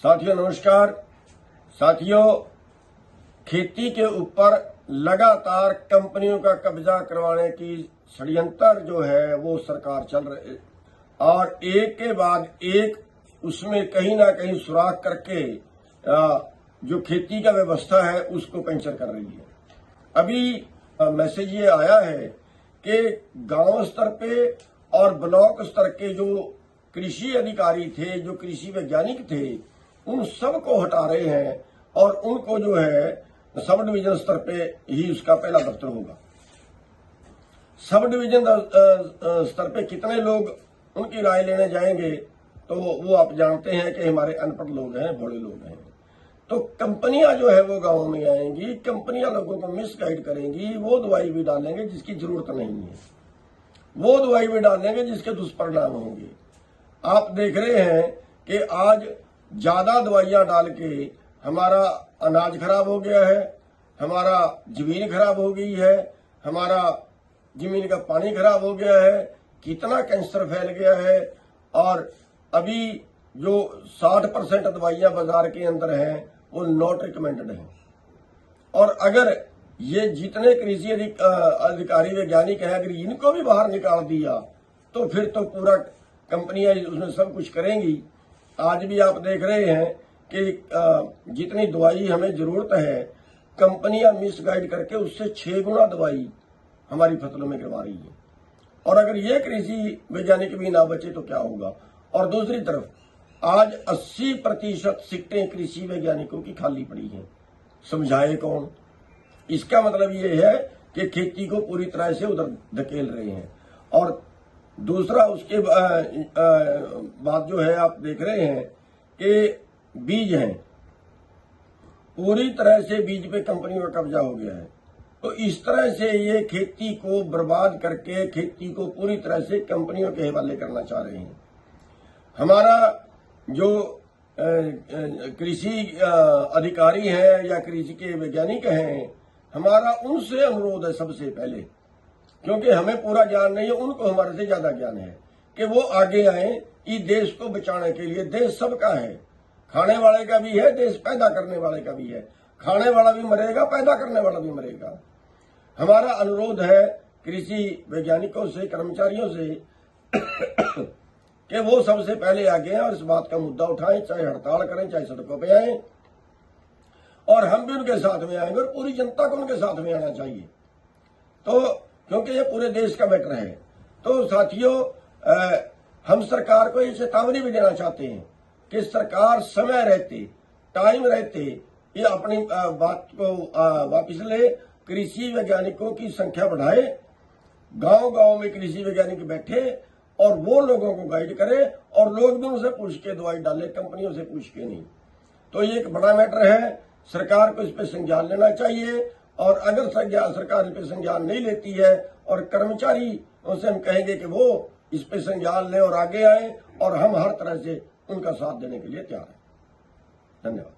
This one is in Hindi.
साथियों नमस्कार। साथियों, खेती के ऊपर लगातार कंपनियों का कब्जा करवाने की षड्यंत्र जो है वो सरकार चल रही है और एक के बाद एक उसमें कहीं ना कहीं सुराख करके जो खेती का व्यवस्था है उसको पंचर कर रही है। अभी मैसेज ये आया है कि गांव स्तर पे और ब्लॉक स्तर के जो कृषि अधिकारी थे, जो कृषि वैज्ञानिक थे, उन सब को हटा रहे हैं और उनको जो है सब डिवीजन स्तर पे ही उसका पहला दफ्तर होगा। सब डिवीजन स्तर पे कितने लोग उनकी राय लेने जाएंगे तो वो आप जानते हैं कि हमारे अनपढ़ लोग हैं, भोले लोग हैं। तो कंपनियां जो है वो गांव में आएंगी, कंपनियां लोगों को मिसगाइड करेंगी, वो दवाई भी डालेंगे जिसकी जरूरत नहीं है, वो दवाई भी डालेंगे जिसके दुष्परिणाम होंगे। आप देख रहे हैं कि आज ज्यादा दवाइयां डाल के हमारा अनाज खराब हो गया है, हमारा जमीन खराब हो गई है, हमारा जमीन का पानी खराब हो गया है, कितना कैंसर फैल गया है। और अभी जो 60% दवाइयां बाजार के अंदर हैं वो नॉट रिकमेंडेड हैं। और अगर ये जितने कृषि अधिकारी वैज्ञानिक हैं, अगर इनको भी बाहर निकाल दिया तो फिर तो पूरा कंपनियां उसमें सब कुछ करेंगी। आज भी आप देख रहे हैं कि जितनी दवाई हमें जरूरत है, कंपनियां मिसगाइड करके उससे 6 गुना दवाई हमारी फसलों में करवा रही है। और अगर ये कृषि वैज्ञानिक भी ना बचे तो क्या होगा। और दूसरी तरफ आज 80% सीटें कृषि वैज्ञानिकों की खाली पड़ी हैं। समझाए कौन? इसका मतलब ये है कि खेती को पूरी तरह से उधर धकेल रहे हैं। और दूसरा उसके बाद जो है आप देख रहे हैं कि बीज हैं, पूरी तरह से बीज पे कंपनियों का कब्जा हो गया है। तो इस तरह से ये खेती को बर्बाद करके खेती को पूरी तरह से कंपनियों के हवाले करना चाह रहे हैं। हमारा जो कृषि अधिकारी हैं या कृषि के वैज्ञानिक हैं, हमारा उनसे अनुरोध है सबसे पहले, क्योंकि हमें पूरा ज्ञान नहीं है, उनको हमारे से ज्यादा ज्ञान है, कि वो आगे आए इस देश को बचाने के लिए। देश सबका है, खाने वाले का भी है, देश पैदा करने वाले का भी है। खाने वाला भी मरेगा, पैदा करने वाला भी मरेगा। हमारा अनुरोध है कृषि वैज्ञानिकों से, कर्मचारियों से कि वो सबसे पहले आगे आए और इस बात का मुद्दा उठाएं, चाहे हड़ताल करें, चाहे सड़कों पे आए, और हम भी उनके साथ में आएंगे और पूरी जनता को उनके साथ में आना चाहिए। तो क्योंकि ये पूरे देश का मैटर है। तो साथियों, हम सरकार को ये चेतावनी भी देना चाहते हैं कि सरकार समय रहते, टाइम रहते ये अपनी बात को वापस ले, कृषि वैज्ञानिकों की संख्या बढ़ाए, गांव-गांव में कृषि वैज्ञानिक बैठे और वो लोगों को गाइड करे और लोग भी उनसे पूछ के दवाई डाले, कंपनियों से पूछ के नहीं। तो ये एक बड़ा मैटर है, सरकार को इस पे संज्ञान लेना चाहिए। और अगर सरकार इस पे संज्ञान नहीं लेती है और कर्मचारी उनसे हम कहेंगे कि वो इस पे संज्ञान लें और आगे आए, और हम हर तरह से उनका साथ देने के लिए तैयार हैं। धन्यवाद।